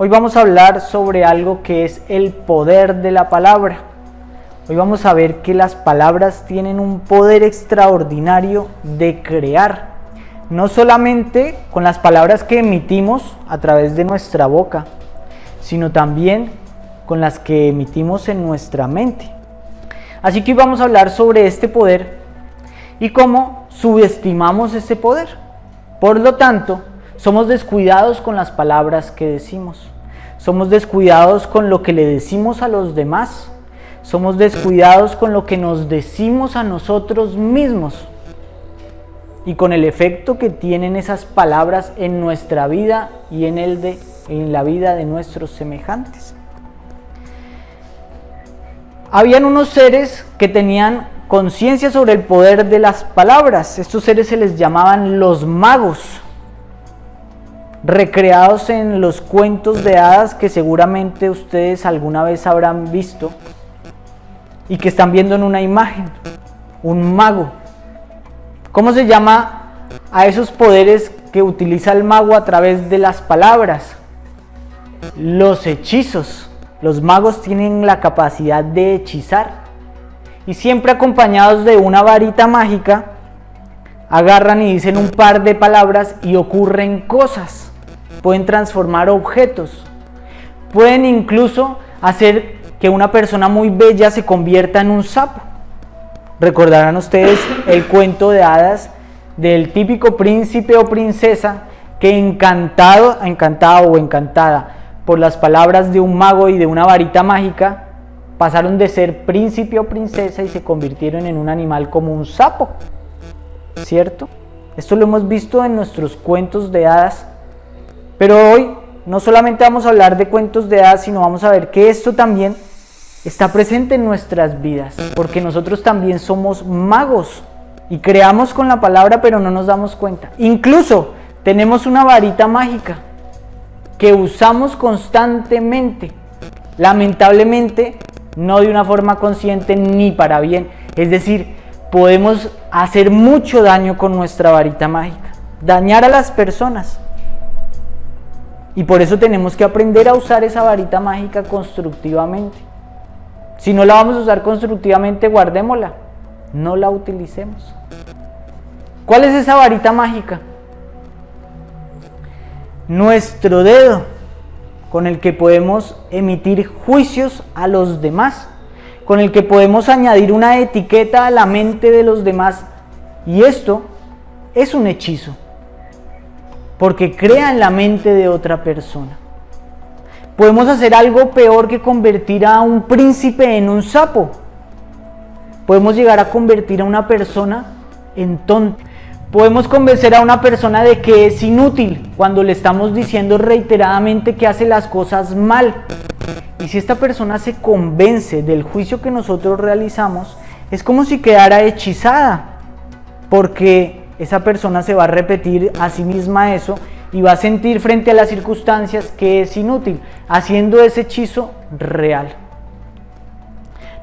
Hoy vamos a hablar sobre algo que es el poder de la palabra. Hoy vamos a ver que las palabras tienen un poder extraordinario de crear, no solamente con las palabras que emitimos a través de nuestra boca, sino también con las que emitimos en nuestra mente. Así que hoy vamos a hablar sobre este poder y cómo subestimamos ese poder. Por lo tanto, somos descuidados con las palabras que decimos. Somos descuidados con lo que le decimos a los demás. Somos descuidados con lo que nos decimos a nosotros mismos y con el efecto que tienen esas palabras en nuestra vida y en la vida de nuestros semejantes. Habían unos seres que tenían conciencia sobre el poder de las palabras. Estos seres se les llamaban los magos, recreados en los cuentos de hadas que seguramente ustedes alguna vez habrán visto y que están viendo en una imagen, un mago. ¿Cómo se llama a esos poderes que utiliza el mago a través de las palabras? Los hechizos. Los magos tienen la capacidad de hechizar y siempre acompañados de una varita mágica, agarran y dicen un par de palabras y ocurren cosas. Pueden transformar objetos, pueden incluso hacer que una persona muy bella se convierta en un sapo. Recordarán ustedes el cuento de hadas del típico príncipe o princesa que encantado o encantada por las palabras de un mago y de una varita mágica, pasaron de ser príncipe o princesa y se convirtieron en un animal como un sapo, ¿cierto? Esto lo hemos visto en nuestros cuentos de hadas, pero hoy no solamente vamos a hablar de cuentos de hadas, sino vamos a ver que esto también está presente en nuestras vidas, porque nosotros también somos magos y creamos con la palabra, pero no nos damos cuenta. Incluso tenemos una varita mágica que usamos constantemente, lamentablemente no de una forma consciente ni para bien. Es decir, podemos hacer mucho daño con nuestra varita mágica, dañar a las personas. Y por eso tenemos que aprender a usar esa varita mágica constructivamente. Si no la vamos a usar constructivamente, guardémosla, no la utilicemos. ¿Cuál es esa varita mágica? Nuestro dedo, con el que podemos emitir juicios a los demás, con el que podemos añadir una etiqueta a la mente de los demás, y esto es un hechizo, porque crea en la mente de otra persona. Podemos hacer algo peor que convertir a un príncipe en un sapo. Podemos llegar a convertir a una persona en tonta. Podemos convencer a una persona de que es inútil cuando le estamos diciendo reiteradamente que hace las cosas mal. Y si esta persona se convence del juicio que nosotros realizamos, es como si quedara hechizada, porque esa persona se va a repetir a sí misma eso y va a sentir frente a las circunstancias que es inútil, haciendo ese hechizo real.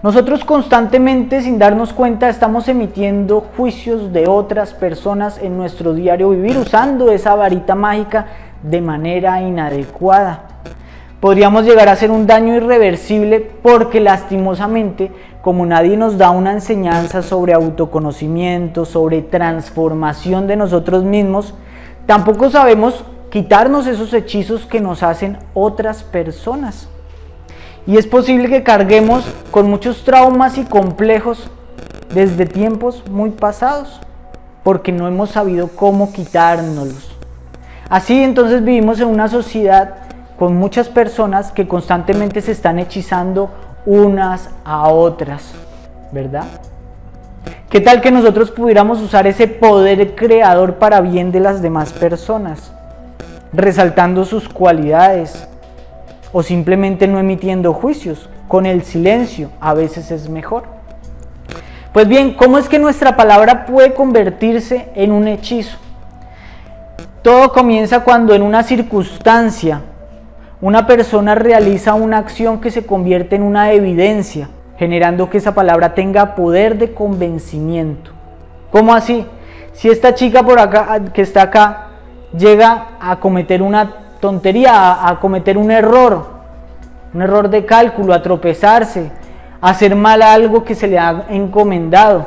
Nosotros constantemente, sin darnos cuenta, estamos emitiendo juicios de otras personas en nuestro diario vivir, usando esa varita mágica de manera inadecuada. Podríamos llegar a hacer un daño irreversible porque lastimosamente, como nadie nos da una enseñanza sobre autoconocimiento, sobre transformación de nosotros mismos, tampoco sabemos quitarnos esos hechizos que nos hacen otras personas. Y es posible que carguemos con muchos traumas y complejos desde tiempos muy pasados, porque no hemos sabido cómo quitárnoslos. Así entonces vivimos en una sociedad con muchas personas que constantemente se están hechizando unas a otras, ¿verdad? ¿Qué tal que nosotros pudiéramos usar ese poder creador para bien de las demás personas, resaltando sus cualidades? O simplemente no emitiendo juicios, con el silencio a veces es mejor. Pues bien, ¿cómo es que nuestra palabra puede convertirse en un hechizo? Todo comienza cuando en una circunstancia una persona realiza una acción que se convierte en una evidencia, generando que esa palabra tenga poder de convencimiento. ¿Cómo así? Si esta chica por acá, que está acá, llega a cometer una tontería, a cometer un error de cálculo, a tropezarse, a hacer mal algo que se le ha encomendado.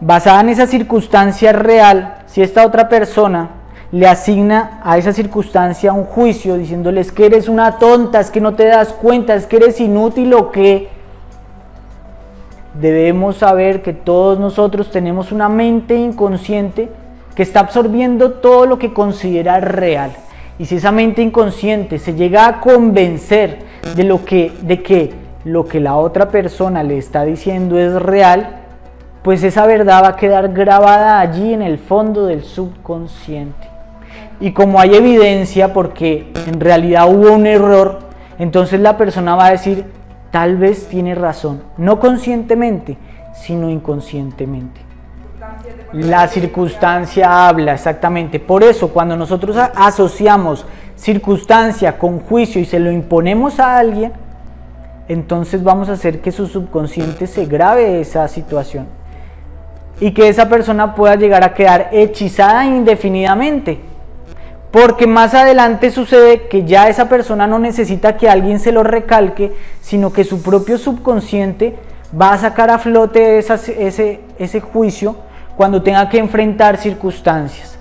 Basada en esa circunstancia real, si esta otra persona le asigna a esa circunstancia un juicio diciéndole es que eres una tonta, es que no te das cuenta, es que eres inútil o qué, debemos saber que todos nosotros tenemos una mente inconsciente que está absorbiendo todo lo que considera real. Y si esa mente inconsciente se llega a convencer de que lo que la otra persona le está diciendo es real, pues esa verdad va a quedar grabada allí en el fondo del subconsciente. Y como hay evidencia, porque en realidad hubo un error, entonces la persona va a decir, tal vez tiene razón, no conscientemente, sino inconscientemente. La circunstancia habla, exactamente. Por eso, cuando nosotros asociamos circunstancia con juicio y se lo imponemos a alguien, entonces vamos a hacer que su subconsciente se grabe esa situación y que esa persona pueda llegar a quedar hechizada indefinidamente, porque más adelante sucede que ya esa persona no necesita que alguien se lo recalque, sino que su propio subconsciente va a sacar a flote ese juicio cuando tenga que enfrentar circunstancias.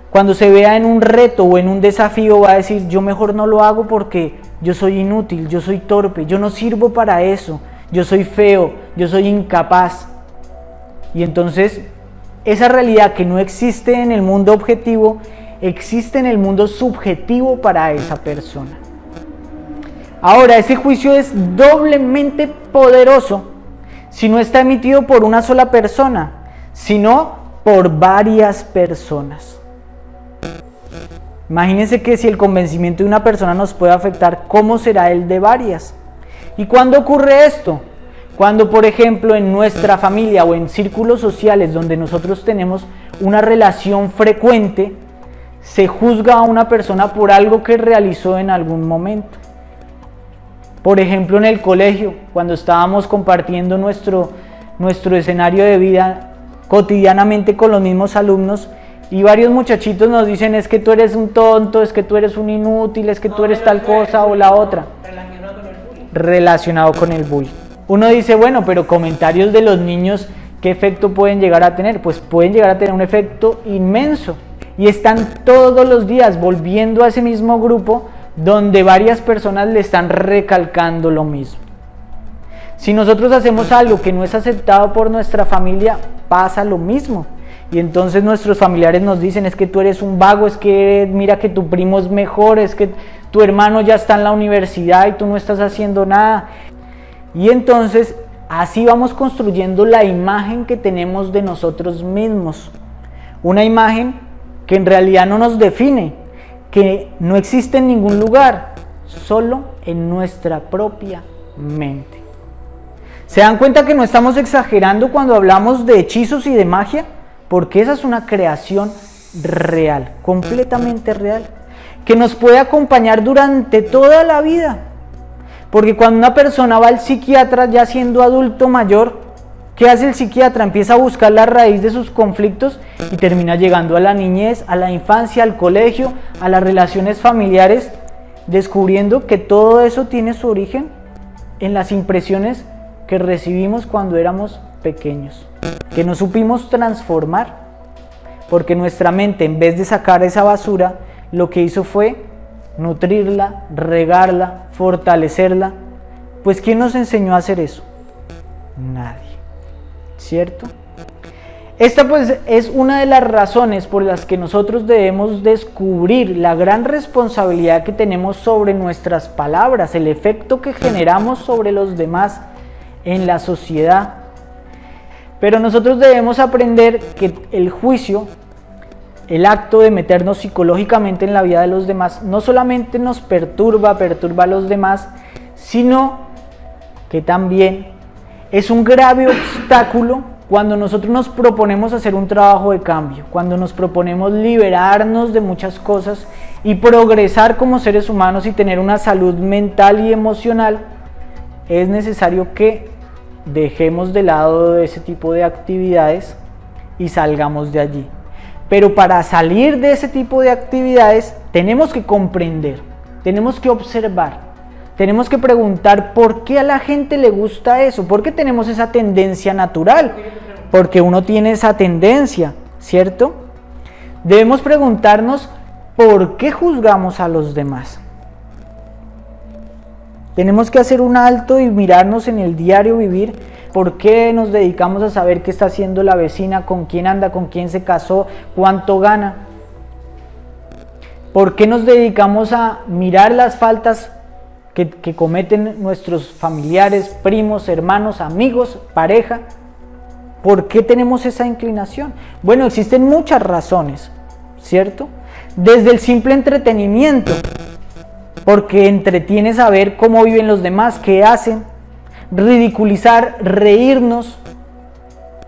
Cuando se vea en un reto o en un desafío, va a decir, yo mejor no lo hago porque yo soy inútil, yo soy torpe, yo no sirvo para eso, yo soy feo, yo soy incapaz. Y entonces, esa realidad que no existe en el mundo objetivo, existe en el mundo subjetivo para esa persona. Ahora, ese juicio es doblemente poderoso si no está emitido por una sola persona, sino por varias personas. Imagínense que si el convencimiento de una persona nos puede afectar, ¿cómo será el de varias? ¿Y cuándo ocurre esto? Cuando, por ejemplo, en nuestra familia o en círculos sociales donde nosotros tenemos una relación frecuente, se juzga a una persona por algo que realizó en algún momento. Por ejemplo, en el colegio, cuando estábamos compartiendo nuestro escenario de vida cotidianamente con los mismos alumnos, y varios muchachitos nos dicen es que tú eres un tonto, es que tú eres un inútil, es que tú eres tal cosa o la otra. Relacionado con el bullying. Uno dice, bueno, pero comentarios de los niños, ¿qué efecto pueden llegar a tener? Pues pueden llegar a tener un efecto inmenso. Y están todos los días volviendo a ese mismo grupo donde varias personas le están recalcando lo mismo. Si nosotros hacemos algo que no es aceptado por nuestra familia, pasa lo mismo. Y entonces nuestros familiares nos dicen, es que tú eres un vago, es que mira que tu primo es mejor, es que tu hermano ya está en la universidad y tú no estás haciendo nada. Y entonces así vamos construyendo la imagen que tenemos de nosotros mismos. Una imagen que en realidad no nos define, que no existe en ningún lugar, solo en nuestra propia mente. ¿Se dan cuenta que no estamos exagerando cuando hablamos de hechizos y de magia? Porque esa es una creación real, completamente real, que nos puede acompañar durante toda la vida. Porque cuando una persona va al psiquiatra ya siendo adulto mayor, ¿qué hace el psiquiatra? Empieza a buscar la raíz de sus conflictos y termina llegando a la niñez, a la infancia, al colegio, a las relaciones familiares, descubriendo que todo eso tiene su origen en las impresiones que recibimos cuando éramos pequeños, que no supimos transformar, porque nuestra mente, en vez de sacar esa basura, lo que hizo fue nutrirla, regarla, fortalecerla. Pues ¿quién nos enseñó a hacer eso? Nadie, ¿cierto? Esta pues es una de las razones por las que nosotros debemos descubrir la gran responsabilidad que tenemos sobre nuestras palabras, el efecto que generamos sobre los demás en la sociedad. Pero nosotros debemos aprender que el juicio, el acto de meternos psicológicamente en la vida de los demás, no solamente nos perturba a los demás, sino que también es un grave obstáculo cuando nosotros nos proponemos hacer un trabajo de cambio, cuando nos proponemos liberarnos de muchas cosas y progresar como seres humanos y tener una salud mental y emocional. Es necesario que dejemos de lado ese tipo de actividades y salgamos de allí. Pero para salir de ese tipo de actividades tenemos que comprender, tenemos que observar, tenemos que preguntar por qué a la gente le gusta eso, por qué tenemos esa tendencia natural, porque uno tiene esa tendencia, ¿cierto? Debemos preguntarnos por qué juzgamos a los demás. Tenemos que hacer un alto y mirarnos en el diario vivir. ¿Por qué nos dedicamos a saber qué está haciendo la vecina, con quién anda, con quién se casó, cuánto gana? ¿Por qué nos dedicamos a mirar las faltas que cometen nuestros familiares, primos, hermanos, amigos, pareja? ¿Por qué tenemos esa inclinación? Bueno, existen muchas razones, ¿cierto? Desde el simple entretenimiento, porque entretiene saber cómo viven los demás, qué hacen, ridiculizar, reírnos,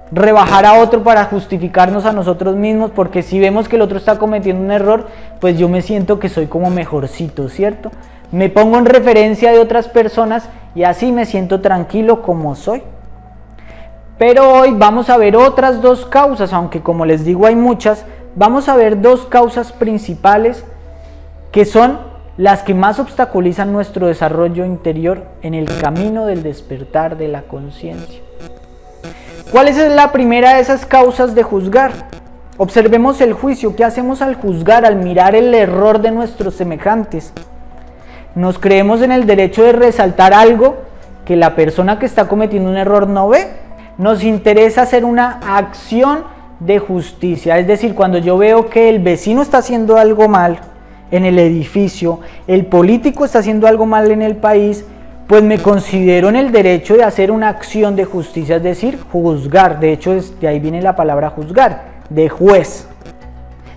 rebajar a otro para justificarnos a nosotros mismos, porque si vemos que el otro está cometiendo un error, pues yo me siento que soy como mejorcito, ¿cierto? Me pongo en referencia de otras personas y así me siento tranquilo como soy. Pero hoy vamos a ver otras dos causas, aunque como les digo hay muchas, vamos a ver dos causas principales que son las que más obstaculizan nuestro desarrollo interior en el camino del despertar de la conciencia. ¿Cuál es la primera de esas causas de juzgar? Observemos el juicio. ¿Qué hacemos al juzgar, al mirar el error de nuestros semejantes? Nos creemos en el derecho de resaltar algo que la persona que está cometiendo un error no ve. Nos interesa hacer una acción de justicia, es decir, cuando yo veo que el vecino está haciendo algo mal en el edificio, el político está haciendo algo mal en el país, pues me considero en el derecho de hacer una acción de justicia, es decir, juzgar. De hecho, de ahí viene la palabra juzgar, de juez.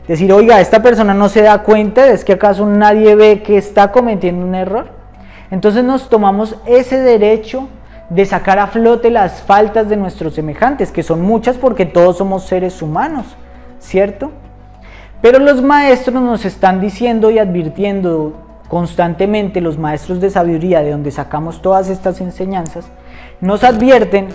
Decir, oiga, esta persona no se da cuenta, ¿es que acaso nadie ve que está cometiendo un error? Entonces nos tomamos ese derecho de sacar a flote las faltas de nuestros semejantes, que son muchas porque todos somos seres humanos, ¿cierto? Pero los maestros nos están diciendo y advirtiendo constantemente, los maestros de sabiduría, de donde sacamos todas estas enseñanzas, nos advierten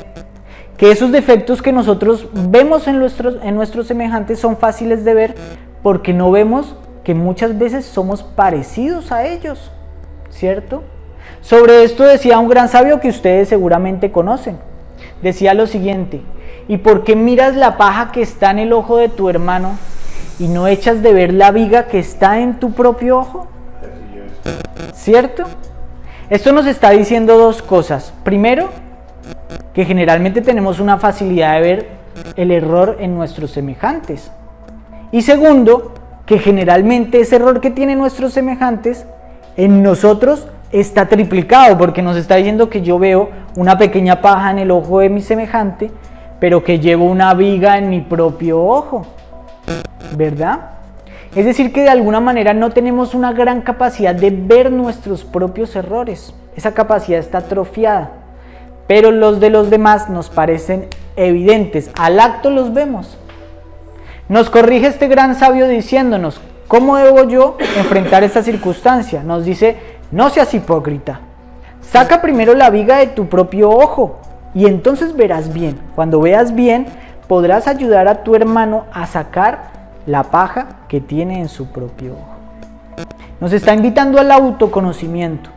que esos defectos que nosotros vemos en nuestros semejantes son fáciles de ver porque no vemos que muchas veces somos parecidos a ellos, ¿cierto? Sobre esto decía un gran sabio que ustedes seguramente conocen. Decía lo siguiente: ¿y por qué miras la paja que está en el ojo de tu hermano y no echas de ver la viga que está en tu propio ojo? ¿Cierto? Esto nos está diciendo dos cosas. Primero, que generalmente tenemos una facilidad de ver el error en nuestros semejantes. Y segundo, que generalmente ese error que tienen nuestros semejantes en nosotros está triplicado, porque nos está diciendo que yo veo una pequeña paja en el ojo de mi semejante, pero que llevo una viga en mi propio ojo, ¿verdad? Es decir, que de alguna manera no tenemos una gran capacidad de ver nuestros propios errores. Esa capacidad está atrofiada, pero los de los demás nos parecen evidentes, al acto los vemos. Nos corrige este gran sabio diciéndonos, ¿cómo debo yo enfrentar esta circunstancia? Nos dice, no seas hipócrita, saca primero la viga de tu propio ojo y entonces verás bien. Cuando veas bien, podrás ayudar a tu hermano a sacar la paja que tiene en su propio ojo. Nos está invitando al autoconocimiento.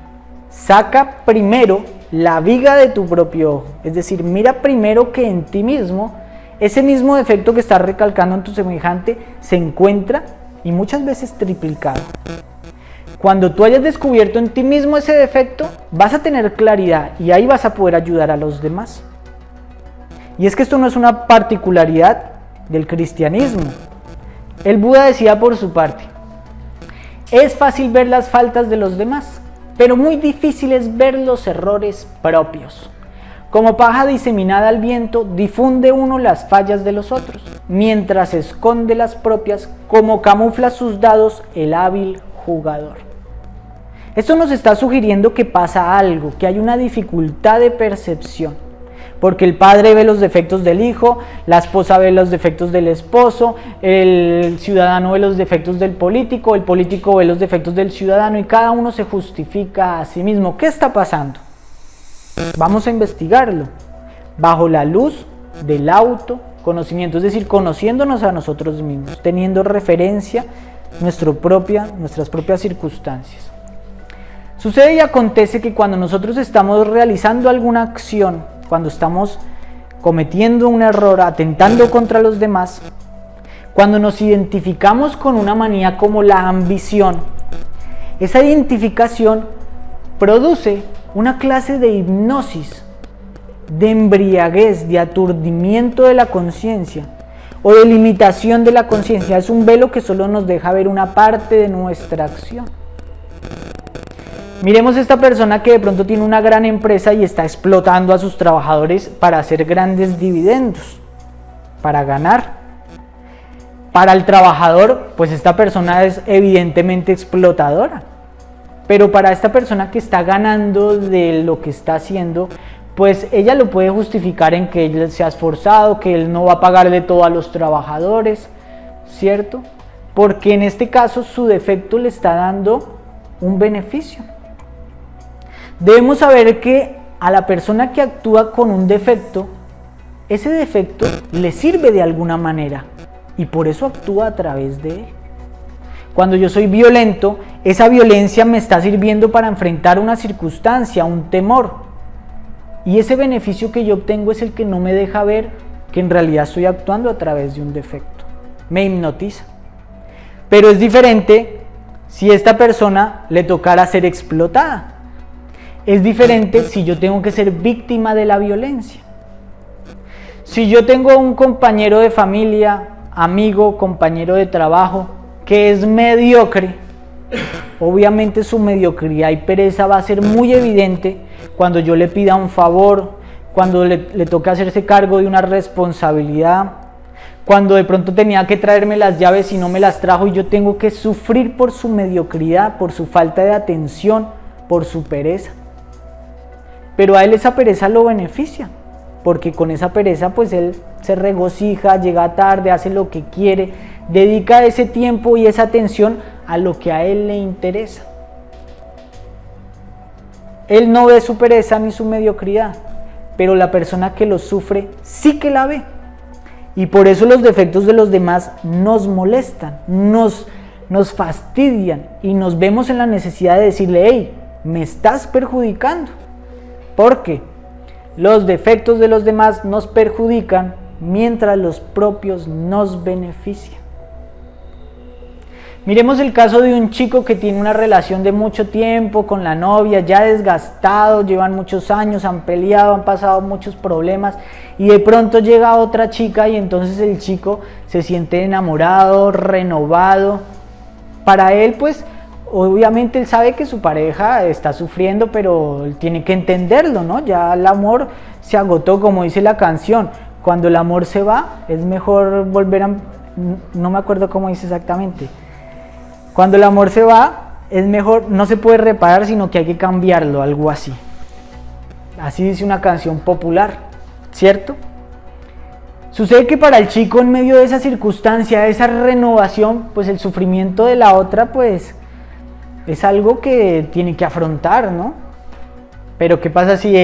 Saca primero la viga de tu propio ojo, es decir, mira primero que en ti mismo ese mismo defecto que estás recalcando en tu semejante se encuentra y muchas veces triplicado. Cuando tú hayas descubierto en ti mismo ese defecto, vas a tener claridad y ahí vas a poder ayudar a los demás. Y es que esto no es una particularidad del cristianismo. El Buda decía por su parte, es fácil ver las faltas de los demás, pero muy difícil es ver los errores propios. Como paja diseminada al viento, difunde uno las fallas de los otros, mientras esconde las propias, como camufla sus dados el hábil jugador. Esto nos está sugiriendo que pasa algo, que hay una dificultad de percepción. Porque el padre ve los defectos del hijo, la esposa ve los defectos del esposo, el ciudadano ve los defectos del político, el político ve los defectos del ciudadano y cada uno se justifica a sí mismo. ¿Qué está pasando? Vamos a investigarlo bajo la luz del autoconocimiento, es decir, conociéndonos a nosotros mismos, teniendo referencia nuestras propias circunstancias. Sucede y acontece que cuando nosotros estamos realizando alguna acción, cuando estamos cometiendo un error, atentando contra los demás, cuando nos identificamos con una manía como la ambición, esa identificación produce una clase de hipnosis, de embriaguez, de aturdimiento de la conciencia o de limitación de la conciencia. Es un velo que solo nos deja ver una parte de nuestra acción. Miremos esta persona que de pronto tiene una gran empresa y está explotando a sus trabajadores para hacer grandes dividendos, para ganar. Para el trabajador, pues esta persona es evidentemente explotadora. Pero para esta persona que está ganando de lo que está haciendo, pues ella lo puede justificar en que él se ha esforzado, que él no va a pagarle todo a los trabajadores, ¿cierto? Porque en este caso su defecto le está dando un beneficio. Debemos saber que a la persona que actúa con un defecto, ese defecto le sirve de alguna manera y por eso actúa a través de él. Cuando yo soy violento, esa violencia me está sirviendo para enfrentar una circunstancia, un temor. Y ese beneficio que yo obtengo es el que no me deja ver que en realidad estoy actuando a través de un defecto. Me hipnotiza. Pero es diferente si esta persona le tocara ser explotada. Es diferente si yo tengo que ser víctima de la violencia. Si yo tengo un compañero de familia, amigo, compañero de trabajo, que es mediocre, obviamente su mediocridad y pereza va a ser muy evidente cuando yo le pida un favor, cuando le toque hacerse cargo de una responsabilidad, cuando de pronto tenía que traerme las llaves y no me las trajo y yo tengo que sufrir por su mediocridad, por su falta de atención, por su pereza. Pero a él esa pereza lo beneficia, porque con esa pereza pues él se regocija, llega tarde, hace lo que quiere, dedica ese tiempo y esa atención a lo que a él le interesa. Él no ve su pereza ni su mediocridad, pero la persona que lo sufre sí que la ve. Y por eso los defectos de los demás nos molestan, nos fastidian y nos vemos en la necesidad de decirle: hey, me estás perjudicando. Porque los defectos de los demás nos perjudican mientras los propios nos benefician. Miremos el caso de un chico que tiene una relación de mucho tiempo con la novia, ya desgastado, llevan muchos años, han peleado, han pasado muchos problemas y de pronto llega otra chica y entonces el chico se siente enamorado, renovado. Para él pues obviamente él sabe que su pareja está sufriendo, pero él tiene que entenderlo, ¿no? Ya el amor se agotó, como dice la canción. Cuando el amor se va, es mejor volver a... No me acuerdo cómo dice exactamente. Cuando el amor se va, es mejor, no se puede reparar, sino que hay que cambiarlo, algo así. Así dice una canción popular, ¿cierto? Sucede que para el chico, en medio de esa circunstancia, de esa renovación, pues el sufrimiento de la otra, pues es algo que tiene que afrontar, ¿no? Pero ¿qué pasa si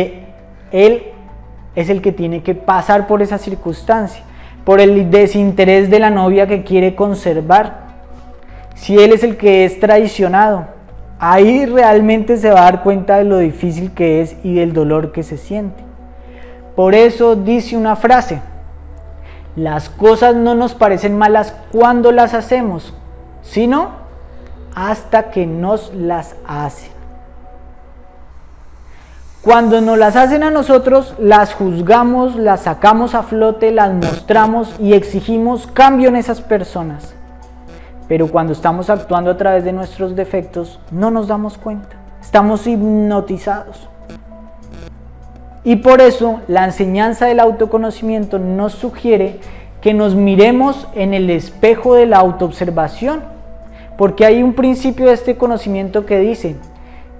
él es el que tiene que pasar por esa circunstancia? Por el desinterés de la novia que quiere conservar. Si él es el que es traicionado, ahí realmente se va a dar cuenta de lo difícil que es y del dolor que se siente. Por eso dice una frase: las cosas no nos parecen malas cuando las hacemos, sino hasta que nos las hacen. Cuando nos las hacen a nosotros, las juzgamos, las sacamos a flote, las mostramos y exigimos cambio en esas personas. Pero cuando estamos actuando a través de nuestros defectos, no nos damos cuenta, estamos hipnotizados. Y por eso la enseñanza del autoconocimiento nos sugiere que nos miremos en el espejo de la autoobservación. Porque hay un principio de este conocimiento que dice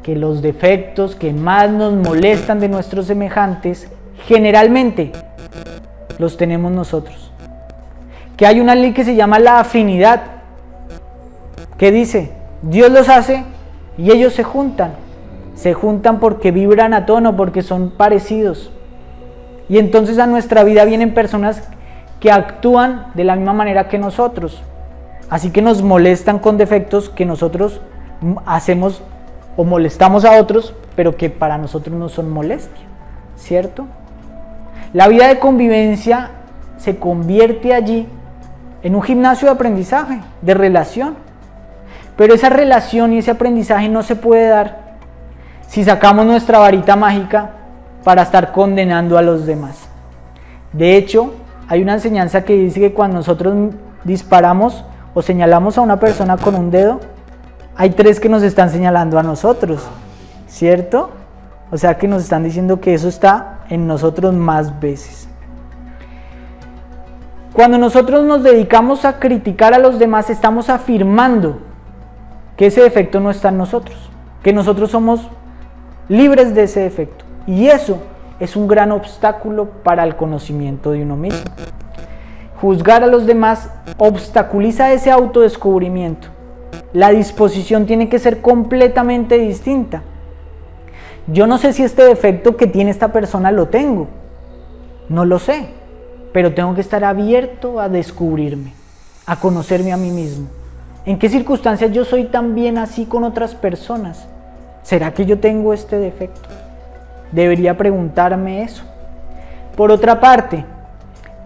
que los defectos que más nos molestan de nuestros semejantes, generalmente los tenemos nosotros. Que hay una ley que se llama la afinidad, que dice: Dios los hace y ellos se juntan. Se juntan porque vibran a tono, porque son parecidos. Y entonces a nuestra vida vienen personas que actúan de la misma manera que nosotros. Así que nos molestan con defectos que nosotros hacemos o molestamos a otros, pero que para nosotros no son molestia, ¿cierto? La vida de convivencia se convierte allí en un gimnasio de aprendizaje, de relación. Pero esa relación y ese aprendizaje no se puede dar si sacamos nuestra varita mágica para estar condenando a los demás. De hecho, hay una enseñanza que dice que cuando nosotros disparamos o señalamos a una persona con un dedo, hay 3 que nos están señalando a nosotros, ¿cierto? O sea que nos están diciendo que eso está en nosotros más veces. Cuando nosotros nos dedicamos a criticar a los demás, estamos afirmando que ese defecto no está en nosotros, que nosotros somos libres de ese defecto. Y eso es un gran obstáculo para el conocimiento de uno mismo. Juzgar a los demás obstaculiza ese autodescubrimiento. La disposición tiene que ser completamente distinta. Yo no sé si este defecto que tiene esta persona lo tengo, no lo sé, pero tengo que estar abierto a descubrirme, a conocerme a mí mismo. ¿En qué circunstancias yo soy también así con otras personas? ¿Será que yo tengo este defecto? Debería preguntarme eso. Por otra parte,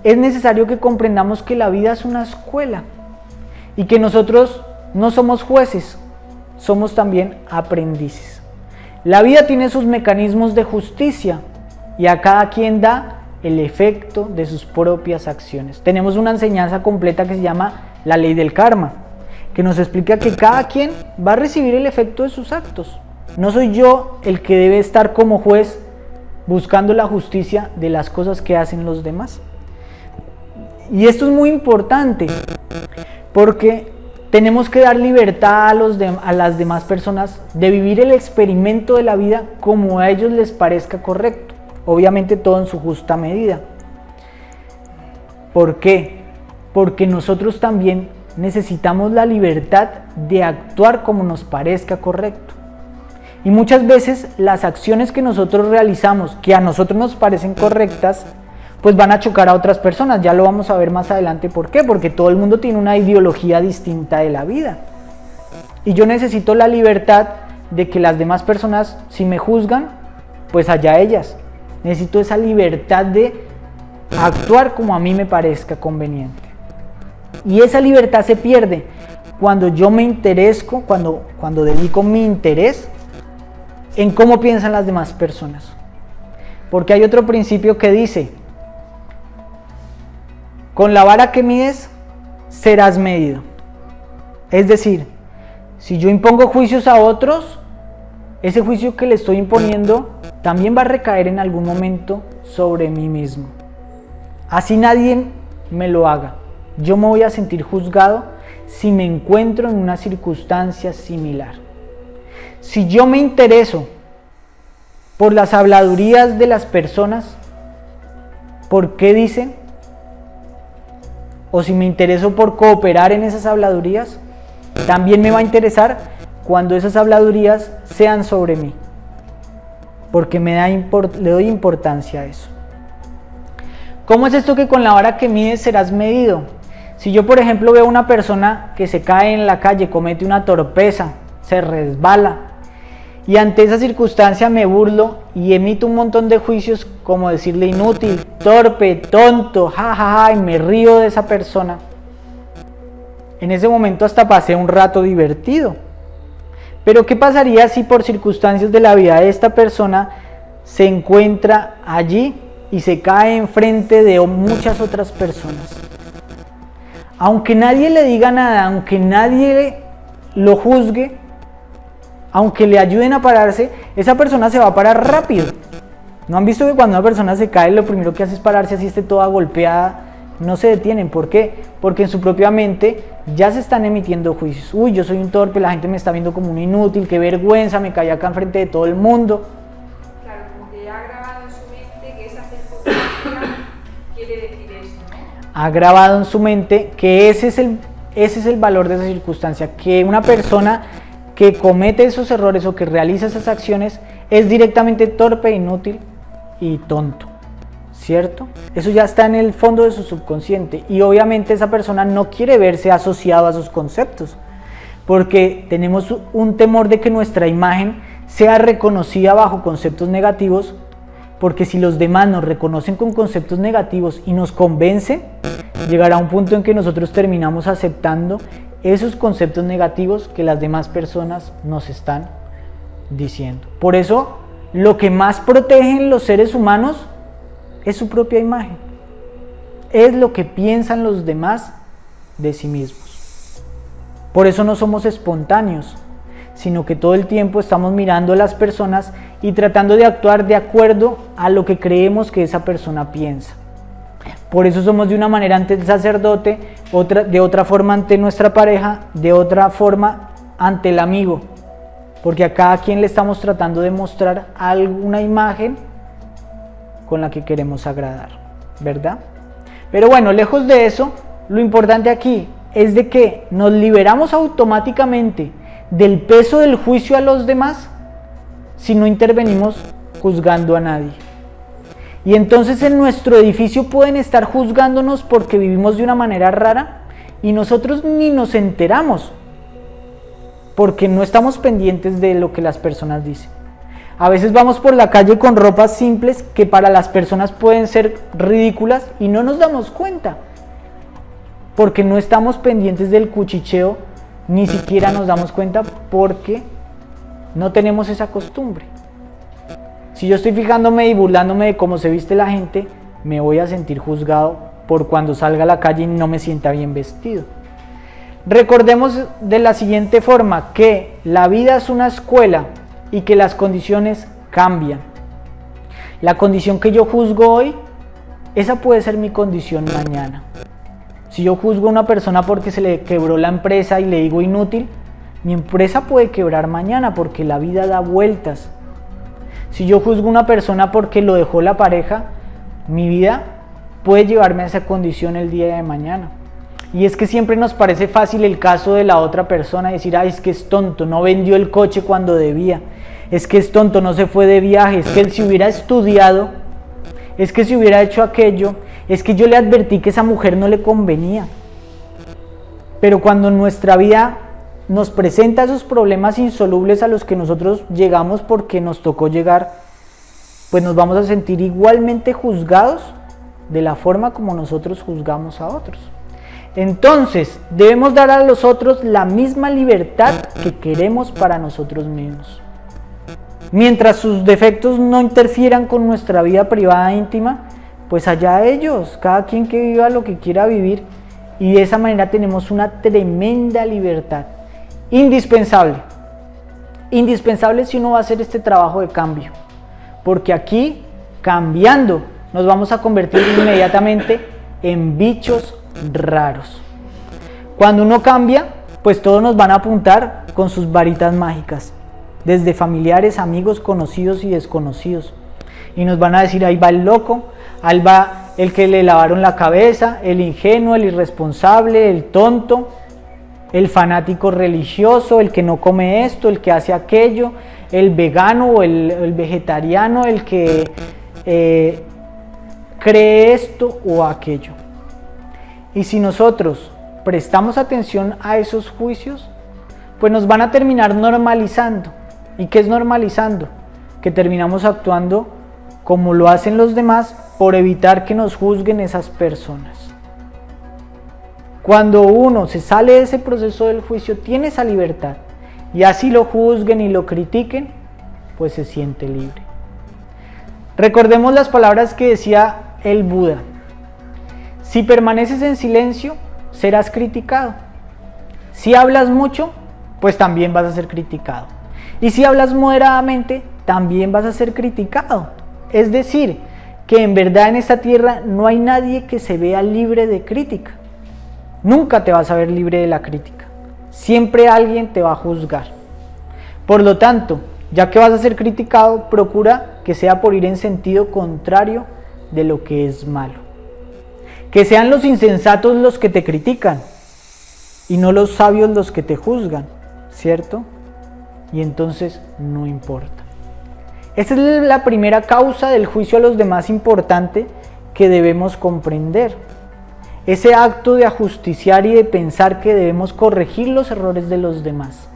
es necesario que comprendamos que la vida es una escuela y que nosotros no somos jueces, somos también aprendices. La vida tiene sus mecanismos de justicia y a cada quien da el efecto de sus propias acciones. Tenemos una enseñanza completa que se llama la ley del karma, que nos explica que cada quien va a recibir el efecto de sus actos. No soy yo el que debe estar como juez buscando la justicia de las cosas que hacen los demás. Y esto es muy importante porque tenemos que dar libertad a las demás personas de vivir el experimento de la vida como a ellos les parezca correcto. Obviamente todo en su justa medida. ¿Por qué? Porque nosotros también necesitamos la libertad de actuar como nos parezca correcto. Y muchas veces las acciones que nosotros realizamos, que a nosotros nos parecen correctas, pues van a chocar a otras personas. Ya lo vamos a ver más adelante. ¿Por qué? Porque todo el mundo tiene una ideología distinta de la vida. Y yo necesito la libertad de que las demás personas, si me juzgan, pues allá ellas. Necesito esa libertad de actuar como a mí me parezca conveniente. Y esa libertad se pierde cuando yo me interesco, cuando dedico mi interés en cómo piensan las demás personas. Porque hay otro principio que dice: con la vara que mides, serás medido. Es decir, si yo impongo juicios a otros, ese juicio que le estoy imponiendo también va a recaer en algún momento sobre mí mismo. Así nadie me lo haga. Yo me voy a sentir juzgado si me encuentro en una circunstancia similar. Si yo me intereso por las habladurías de las personas, ¿por qué dicen? O si me intereso por cooperar en esas habladurías, también me va a interesar cuando esas habladurías sean sobre mí, porque le doy importancia a eso. ¿Cómo es esto que con la vara que mides serás medido? Si yo, por ejemplo, veo a una persona que se cae en la calle, comete una torpeza, se resbala, y ante esa circunstancia me burlo y emito un montón de juicios como decirle inútil, torpe, tonto, jajaja, y me río de esa persona. En ese momento hasta pasé un rato divertido. Pero ¿qué pasaría si por circunstancias de la vida de esta persona se encuentra allí y se cae enfrente de muchas otras personas? Aunque nadie le diga nada, aunque nadie lo juzgue, aunque le ayuden a pararse, esa persona se va a parar rápido. ¿No han visto que cuando una persona se cae, lo primero que hace es pararse así esté toda golpeada? No se detienen. ¿Por qué? Porque en su propia mente ya se están emitiendo juicios. Uy, yo soy un torpe, la gente me está viendo como un inútil, qué vergüenza, me caí acá enfrente de todo el mundo. Claro, como que ya ha grabado en su mente que esa circunstancia quiere decir eso, ¿no? Ha grabado en su mente que ese es el valor de esa circunstancia, que una persona que comete esos errores o que realiza esas acciones es directamente torpe, inútil y tonto, ¿cierto? Eso ya está en el fondo de su subconsciente y obviamente esa persona no quiere verse asociado a sus conceptos, porque tenemos un temor de que nuestra imagen sea reconocida bajo conceptos negativos, porque si los demás nos reconocen con conceptos negativos y nos convencen, llegará un punto en que nosotros terminamos aceptando esos conceptos negativos que las demás personas nos están diciendo. Por eso, lo que más protegen los seres humanos es su propia imagen. Es lo que piensan los demás de sí mismos. Por eso no somos espontáneos, sino que todo el tiempo estamos mirando a las personas y tratando de actuar de acuerdo a lo que creemos que esa persona piensa. Por eso somos de una manera ante el sacerdote, de otra forma ante nuestra pareja, de otra forma ante el amigo, porque a cada quien le estamos tratando de mostrar alguna imagen con la que queremos agradar, ¿verdad? Pero bueno, lejos de eso, lo importante aquí es de que nos liberamos automáticamente del peso del juicio a los demás si no intervenimos juzgando a nadie. Y entonces en nuestro edificio pueden estar juzgándonos porque vivimos de una manera rara y nosotros ni nos enteramos porque no estamos pendientes de lo que las personas dicen. A veces vamos por la calle con ropas simples que para las personas pueden ser ridículas y no nos damos cuenta porque no estamos pendientes del cuchicheo, ni siquiera nos damos cuenta porque no tenemos esa costumbre. Si yo estoy fijándome y burlándome de cómo se viste la gente, me voy a sentir juzgado por cuando salga a la calle y no me sienta bien vestido. Recordemos de la siguiente forma que la vida es una escuela y que las condiciones cambian. La condición que yo juzgo hoy, esa puede ser mi condición mañana. Si yo juzgo a una persona porque se le quebró la empresa y le digo inútil, mi empresa puede quebrar mañana porque la vida da vueltas. Si yo juzgo a una persona porque lo dejó la pareja, mi vida puede llevarme a esa condición el día de mañana. Y es que siempre nos parece fácil el caso de la otra persona, decir, ay, es que es tonto, no vendió el coche cuando debía, es que es tonto, no se fue de viaje, es que él si hubiera estudiado, es que si hubiera hecho aquello, es que yo le advertí que esa mujer no le convenía. Pero cuando nuestra vida nos presenta esos problemas insolubles a los que nosotros llegamos porque nos tocó llegar, pues nos vamos a sentir igualmente juzgados de la forma como nosotros juzgamos a otros. Entonces, debemos dar a los otros la misma libertad que queremos para nosotros mismos. Mientras sus defectos no interfieran con nuestra vida privada e íntima, pues allá ellos, cada quien que viva lo que quiera vivir, y de esa manera tenemos una tremenda libertad. Indispensable si uno va a hacer este trabajo de cambio, porque aquí, cambiando, nos vamos a convertir inmediatamente en bichos raros. Cuando uno cambia, pues todos nos van a apuntar con sus varitas mágicas, desde familiares, amigos, conocidos y desconocidos, y nos van a decir, ahí va el loco, ahí va el que le lavaron la cabeza, el ingenuo, el irresponsable, el tonto, el fanático religioso, el que no come esto, el que hace aquello, el vegano o el vegetariano, el que cree esto o aquello. Y si nosotros prestamos atención a esos juicios, pues nos van a terminar normalizando. ¿Y qué es normalizando? Que terminamos actuando como lo hacen los demás por evitar que nos juzguen esas personas. Cuando uno se sale de ese proceso del juicio, tiene esa libertad, y así lo juzguen y lo critiquen, pues se siente libre. Recordemos las palabras que decía el Buda: si permaneces en silencio, serás criticado. Si hablas mucho, pues también vas a ser criticado. Y si hablas moderadamente, también vas a ser criticado. Es decir, que en verdad en esta tierra no hay nadie que se vea libre de crítica. Nunca te vas a ver libre de la crítica. Siempre alguien te va a juzgar. Por lo tanto, ya que vas a ser criticado, procura que sea por ir en sentido contrario de lo que es malo. Que sean los insensatos los que te critican y no los sabios los que te juzgan, ¿cierto? Y entonces no importa. Esta es la primera causa del juicio a los demás importante que debemos comprender. Ese acto de ajusticiar y de pensar que debemos corregir los errores de los demás,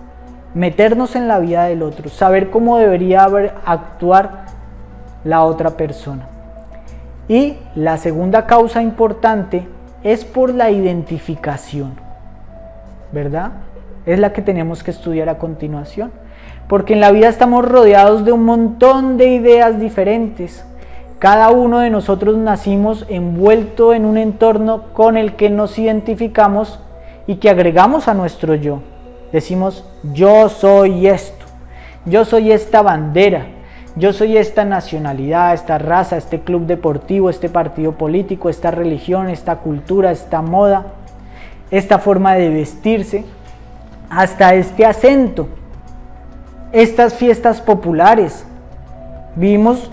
meternos en la vida del otro, saber cómo debería actuar la otra persona. Y la segunda causa importante es por la identificación, ¿verdad? Es la que tenemos que estudiar a continuación, porque en la vida estamos rodeados de un montón de ideas diferentes. Cada uno de nosotros nacimos envuelto en un entorno con el que nos identificamos y que agregamos a nuestro yo. Decimos, yo soy esto, yo soy esta bandera, yo soy esta nacionalidad, esta raza, este club deportivo, este partido político, esta religión, esta cultura, esta moda, esta forma de vestirse, hasta este acento, estas fiestas populares. Vivimos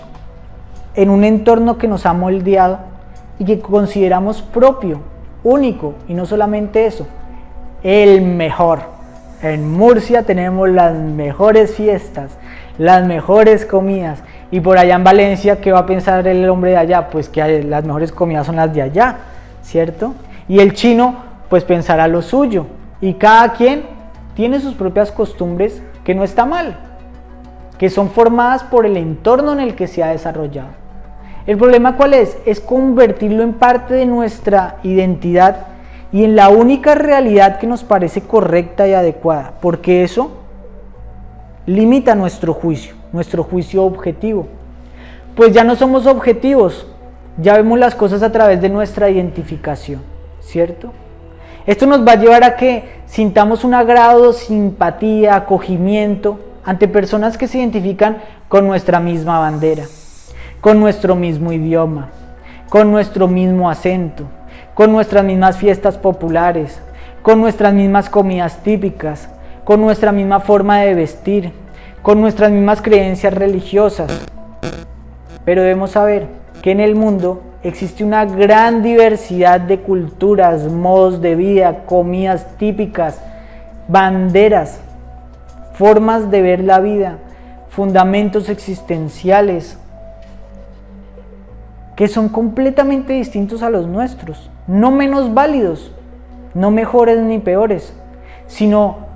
en un entorno que nos ha moldeado y que consideramos propio, único, y no solamente eso, el mejor. En Murcia tenemos las mejores fiestas, las mejores comidas, y por allá en Valencia, ¿qué va a pensar el hombre de allá? Pues que las mejores comidas son las de allá, ¿cierto? Y el chino pues pensará lo suyo, y cada quien tiene sus propias costumbres, que no está mal, que son formadas por el entorno en el que se ha desarrollado. El problema ¿cuál es? Es convertirlo en parte de nuestra identidad y en la única realidad que nos parece correcta y adecuada, porque eso limita nuestro juicio objetivo. Pues ya no somos objetivos, ya vemos las cosas a través de nuestra identificación, ¿cierto? Esto nos va a llevar a que sintamos un agrado, simpatía, acogimiento ante personas que se identifican con nuestra misma bandera, con nuestro mismo idioma, con nuestro mismo acento, con nuestras mismas fiestas populares, con nuestras mismas comidas típicas, con nuestra misma forma de vestir, con nuestras mismas creencias religiosas. Pero debemos saber que en el mundo existe una gran diversidad de culturas, modos de vida, comidas típicas, banderas, formas de ver la vida, fundamentos existenciales, que son completamente distintos a los nuestros, no menos válidos, no mejores ni peores, sino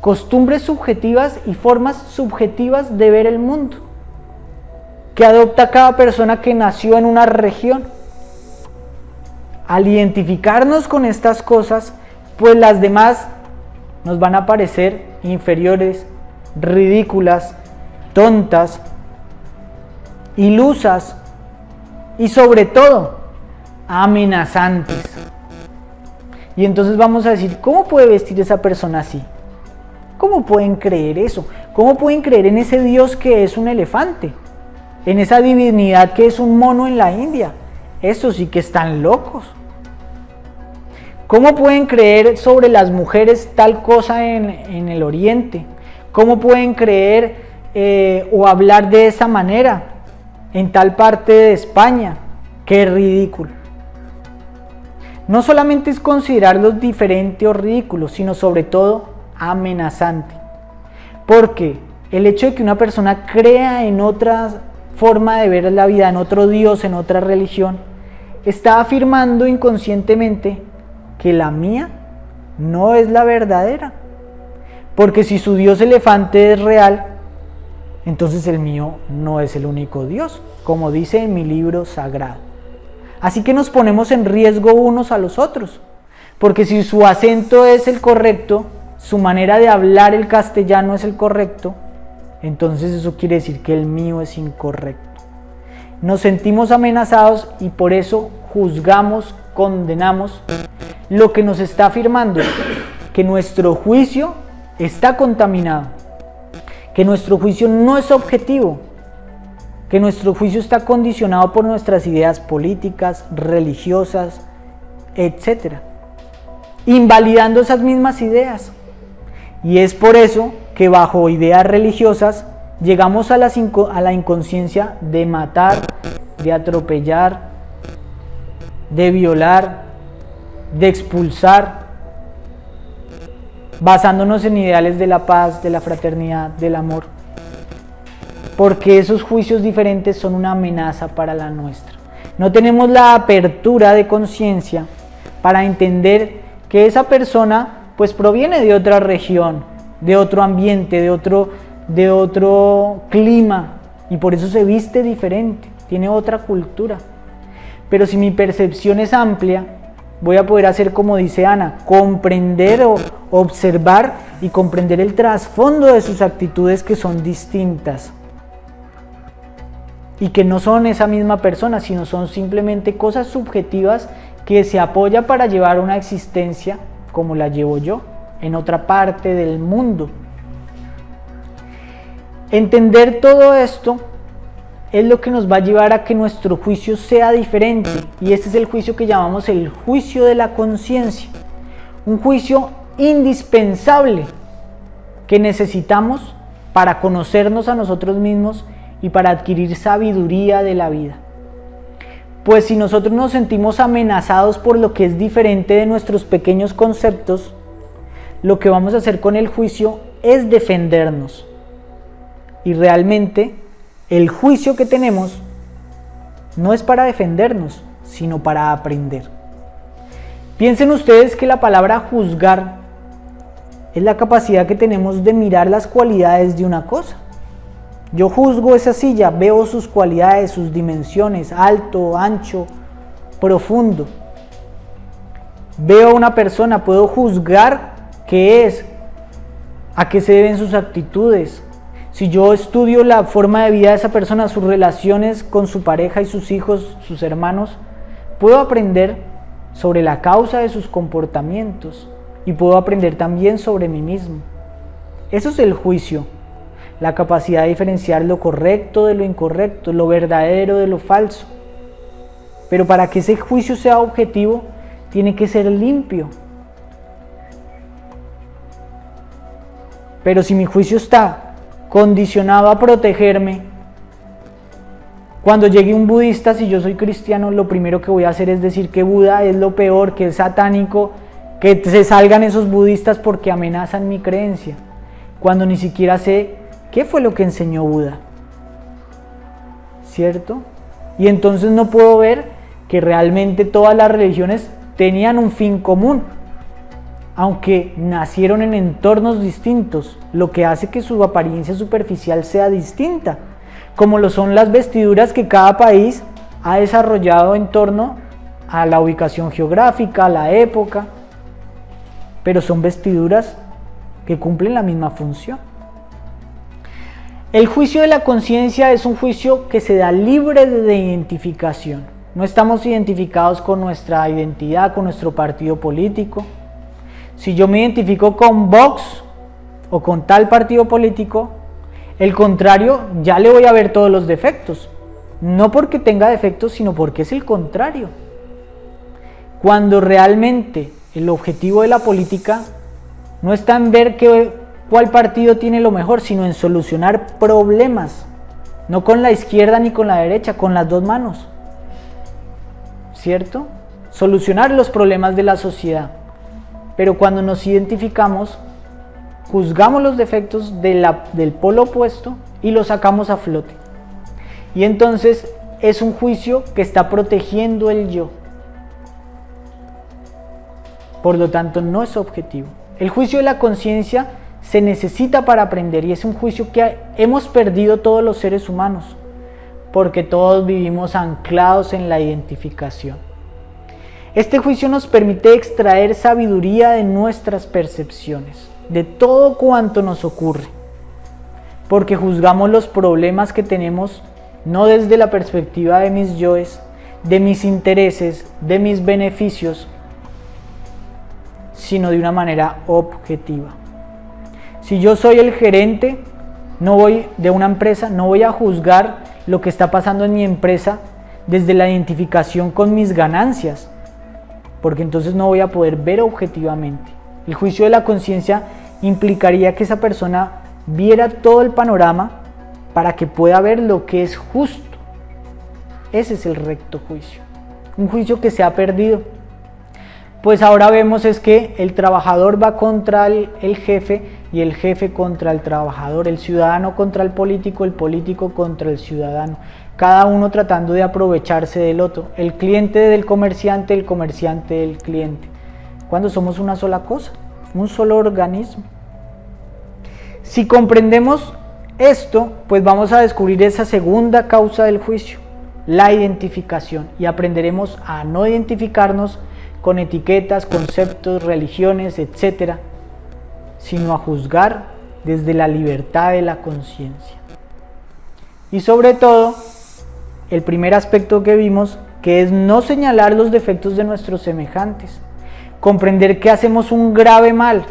costumbres subjetivas y formas subjetivas de ver el mundo, que adopta cada persona que nació en una región. Al identificarnos con estas cosas, pues las demás nos van a parecer inferiores, ridículas, tontas, ilusas, y sobre todo, amenazantes. Y entonces vamos a decir, ¿cómo puede vestir esa persona así? ¿Cómo pueden creer eso? ¿Cómo pueden creer en ese Dios que es un elefante? En esa divinidad que es un mono en la India. Estos sí que están locos. ¿Cómo pueden creer sobre las mujeres tal cosa en el Oriente? ¿Cómo pueden creer o hablar de esa manera en tal parte de España? ¡Qué ridículo! No solamente es considerarlos diferente o ridículo, sino sobre todo amenazante. Porque el hecho de que una persona crea en otra forma de ver la vida, en otro Dios, en otra religión, está afirmando inconscientemente que la mía no es la verdadera. Porque si su Dios elefante es real, entonces el mío no es el único Dios, como dice en mi libro sagrado. Así que nos ponemos en riesgo unos a los otros, porque si su acento es el correcto, su manera de hablar el castellano es el correcto, entonces eso quiere decir que el mío es incorrecto. Nos sentimos amenazados y por eso juzgamos, condenamos, lo que nos está afirmando que nuestro juicio está contaminado, que nuestro juicio no es objetivo, que nuestro juicio está condicionado por nuestras ideas políticas, religiosas, etc., invalidando esas mismas ideas. Y es por eso que bajo ideas religiosas llegamos a la inconsciencia de matar, de atropellar, de violar, de expulsar, basándonos en ideales de la paz, de la fraternidad, del amor, porque esos juicios diferentes son una amenaza para la nuestra. No tenemos la apertura de conciencia para entender que esa persona pues proviene de otra región, de otro ambiente, de otro clima, y por eso se viste diferente, tiene otra cultura. Pero si mi percepción es amplia, voy a poder hacer como dice Ana, comprender o observar y comprender el trasfondo de sus actitudes que son distintas y que no son esa misma persona, sino son simplemente cosas subjetivas que se apoya para llevar una existencia como la llevo yo, en otra parte del mundo. Entender todo esto es lo que nos va a llevar a que nuestro juicio sea diferente, y este es el juicio que llamamos el juicio de la conciencia, un juicio indispensable que necesitamos para conocernos a nosotros mismos y para adquirir sabiduría de la vida. Pues si nosotros nos sentimos amenazados por lo que es diferente de nuestros pequeños conceptos, lo que vamos a hacer con el juicio es defendernos. Y realmente el juicio que tenemos no es para defendernos, sino para aprender. Piensen ustedes que la palabra juzgar es la capacidad que tenemos de mirar las cualidades de una cosa. Yo juzgo esa silla, veo sus cualidades, sus dimensiones, alto, ancho, profundo. Veo a una persona, puedo juzgar qué es, a qué se deben sus actitudes. Si yo estudio la forma de vida de esa persona, sus relaciones con su pareja y sus hijos, sus hermanos, puedo aprender sobre la causa de sus comportamientos y puedo aprender también sobre mí mismo. Eso es el juicio, la capacidad de diferenciar lo correcto de lo incorrecto, lo verdadero de lo falso. Pero para que ese juicio sea objetivo, tiene que ser limpio. Pero si mi juicio está condicionado a protegerme, cuando llegue un budista, si yo soy cristiano, lo primero que voy a hacer es decir que Buda es lo peor, que es satánico, que se salgan esos budistas porque amenazan mi creencia, cuando ni siquiera sé qué fue lo que enseñó Buda, ¿cierto? Y entonces no puedo ver que realmente todas las religiones tenían un fin común, aunque nacieron en entornos distintos, lo que hace que su apariencia superficial sea distinta, como lo son las vestiduras que cada país ha desarrollado en torno a la ubicación geográfica, a la época, pero son vestiduras que cumplen la misma función. El juicio de la conciencia es un juicio que se da libre de identificación. No estamos identificados con nuestra identidad, con nuestro partido político. Si yo me identifico con Vox o con tal partido político, el contrario, ya le voy a ver todos los defectos. No porque tenga defectos, sino porque es el contrario. Cuando realmente el objetivo de la política no está en ver cuál partido tiene lo mejor, sino en solucionar problemas. No con la izquierda ni con la derecha, con las dos manos. ¿Cierto? Solucionar los problemas de la sociedad. Pero cuando nos identificamos, juzgamos los defectos del polo opuesto y los sacamos a flote. Y entonces es un juicio que está protegiendo el yo. Por lo tanto, no es objetivo. El juicio de la conciencia se necesita para aprender y es un juicio que hemos perdido todos los seres humanos, porque todos vivimos anclados en la identificación. Este juicio nos permite extraer sabiduría de nuestras percepciones, de todo cuanto nos ocurre, porque juzgamos los problemas que tenemos no desde la perspectiva de mis yoes, de mis intereses, de mis beneficios, sino de una manera objetiva. Si yo soy el gerente de una empresa, no voy a juzgar lo que está pasando en mi empresa desde la identificación con mis ganancias, porque entonces no voy a poder ver objetivamente. El juicio de la conciencia implicaría que esa persona viera todo el panorama para que pueda ver lo que es justo. Ese es el recto juicio, un juicio que se ha perdido. Pues ahora vemos es que el trabajador va contra el jefe y el jefe contra el trabajador, el ciudadano contra el político contra el ciudadano. cada uno tratando de aprovecharse del otro, el cliente del comerciante, el comerciante del cliente, cuando somos una sola cosa, un solo organismo. Si comprendemos esto, pues vamos a descubrir esa segunda causa del juicio, la identificación, y aprenderemos a no identificarnos con etiquetas, conceptos, religiones, etcétera, sino a juzgar desde la libertad de la conciencia. Y sobre todo, el primer aspecto que vimos, que es no señalar los defectos de nuestros semejantes, comprender que hacemos un grave mal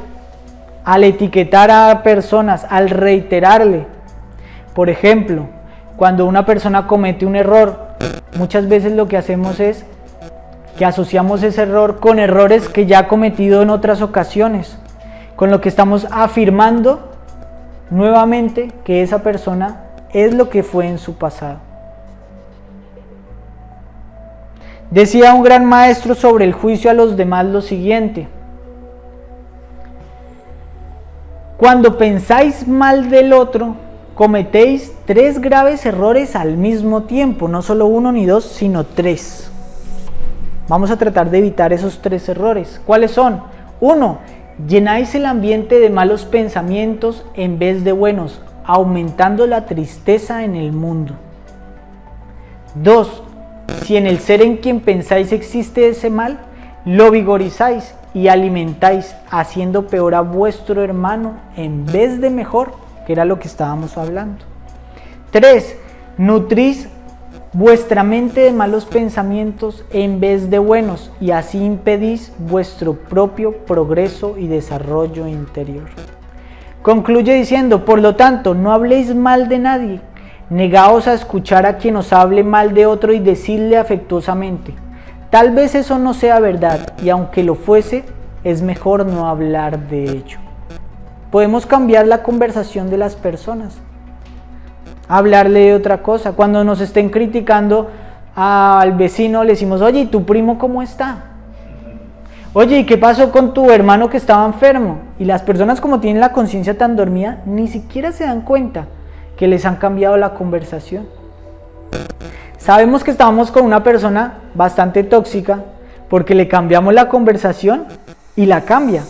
al etiquetar a personas, al reiterarle. Por ejemplo, cuando una persona comete un error, muchas veces lo que hacemos es que asociamos ese error con errores que ya ha cometido en otras ocasiones, con lo que estamos afirmando nuevamente que esa persona es lo que fue en su pasado. Decía un gran maestro sobre el juicio a los demás lo siguiente: cuando pensáis mal del otro, cometéis 3 graves errores al mismo tiempo, no solo 1 ni 2, sino 3. Vamos a tratar de evitar esos 3 errores. ¿Cuáles son? 1. Llenáis el ambiente de malos pensamientos en vez de buenos, aumentando la tristeza en el mundo. 2. Si en el ser en quien pensáis existe ese mal, lo vigorizáis y alimentáis, haciendo peor a vuestro hermano en vez de mejor, que era lo que estábamos hablando. 3. Nutrís vuestra mente de malos pensamientos en vez de buenos, y así impedís vuestro propio progreso y desarrollo interior. Concluye diciendo: por lo tanto, no habléis mal de nadie, negaos a escuchar a quien os hable mal de otro y decidle afectuosamente: tal vez eso no sea verdad, y aunque lo fuese, es mejor no hablar de ello. Podemos cambiar la conversación de las personas, hablarle de otra cosa. Cuando nos estén criticando al vecino, le decimos: oye, ¿y tu primo cómo está? Oye, ¿y qué pasó con tu hermano que estaba enfermo? Y las personas, como tienen la conciencia tan dormida, ni siquiera se dan cuenta que les han cambiado la conversación. Sabemos que estábamos con una persona bastante tóxica porque le cambiamos la conversación y la cambia,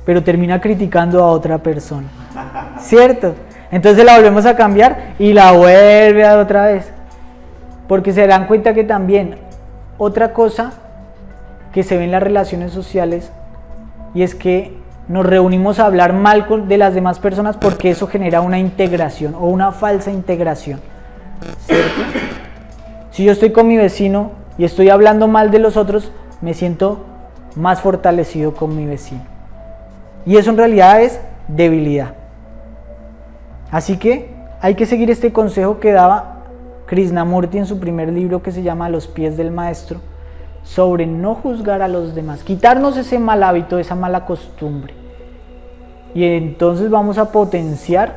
pero termina criticando a otra persona, ¿cierto? Entonces la volvemos a cambiar y la vuelve a otra vez, porque se dan cuenta que también otra cosa que se ve en las relaciones sociales, y es que nos reunimos a hablar mal de las demás personas porque eso genera una integración o una falsa integración, ¿cierto? Si yo estoy con mi vecino y estoy hablando mal de los otros, me siento más fortalecido con mi vecino, y eso en realidad es debilidad. Así que hay que seguir este consejo que daba Krishnamurti en su primer libro, que se llama A los pies del maestro, sobre no juzgar a los demás, quitarnos ese mal hábito, esa mala costumbre, y entonces vamos a potenciar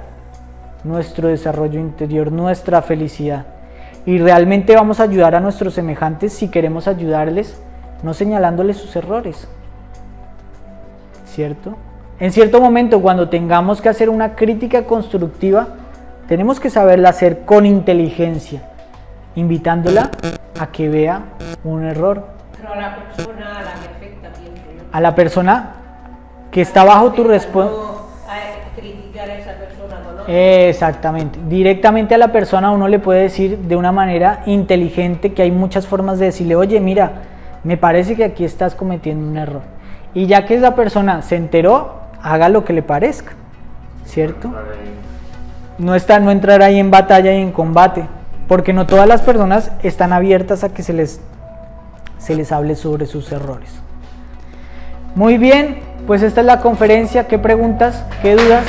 nuestro desarrollo interior, nuestra felicidad, y realmente vamos a ayudar a nuestros semejantes si queremos ayudarles, no señalándoles sus errores, ¿cierto? En cierto momento, cuando tengamos que hacer una crítica constructiva, tenemos que saberla hacer con inteligencia, invitándola a que vea un error. Pero a la persona a la que afecta, pienso yo. A la persona que está bajo tu responsabilidad. No a criticar a esa persona, ¿no? Exactamente. Directamente a la persona uno le puede decir de una manera inteligente, que hay muchas formas de decirle: oye, mira, me parece que aquí estás cometiendo un error. Y ya que esa persona se enteró, haga lo que le parezca, ¿cierto? No entrar ahí en batalla y en combate, porque no todas las personas están abiertas a que se les hable sobre sus errores. Muy bien, pues esta es la conferencia. ¿Qué preguntas? ¿Qué dudas?